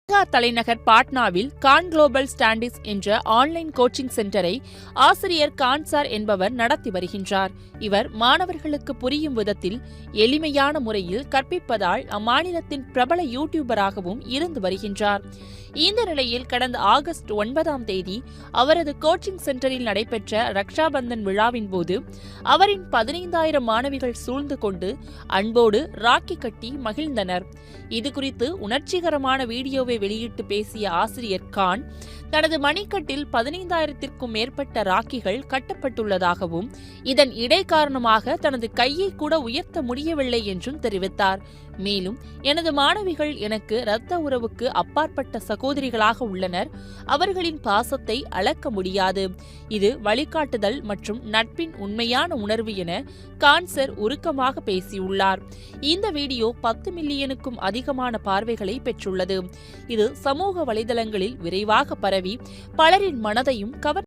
பீகார் தலைநகர் பாட்னாவில் கான் குளோபல் ஸ்டாண்டீஸ் என்ற ஆன்லைன் கோச்சிங் சென்டரை ஆசிரியர் கான்சார் என்பவர் நடத்தி வருகின்றார். இவர் மாணவர்களுக்கு புரியும் விதத்தில் எளிமையான முறையில் கற்பிப்பதால் அம்மாநிலத்தின் பிரபல யூடியூபராகவும் இருந்து வருகின்றார். இந்த நிலையில் கடந்த ஆகஸ்ட் 9ஆம் தேதி அவரது கோச்சிங் சென்டரில் நடைபெற்ற ரக்ஷாபந்தன் விழாவின் போது அவரின் 15,000 மாணவிகள் சூழ்ந்து கொண்டு அன்போடு ராக்கி கட்டி மகிழ்ந்தனர். இதுகுறித்து உணர்ச்சிகரமான வீடியோவை வெளியிட்டு பேசிய ஆசிரியர் கான் தனது மணிக்கட்டில் 15,000த்திற்கும் மேற்பட்ட ராக்கிகள் கட்டப்பட்டுள்ளதாகவும் இதன் இடைக்காரணமாக தனது கையை கூட உயர்த்த முடியவில்லை என்றும் தெரிவித்தார். மேலும் எனது மாணவிகள் எனக்கு இரத்த உறவுக்கு அப்பாற்பட்ட சகோதரிகளாக உள்ளனர். அவர்களின் பாசத்தை அளக்க முடியாது. இது வழிகாட்டுதல் மற்றும் நட்பின் உண்மையான உணர்வு என கான்சர் உருக்கமாக பேசியுள்ளார். இந்த வீடியோ 10 மில்லியனுக்கும் அதிகமான பார்வைகளை பெற்றுள்ளது. இது சமூக வலைதளங்களில் விரைவாக பரவி பலரின் மனதையும் கவர்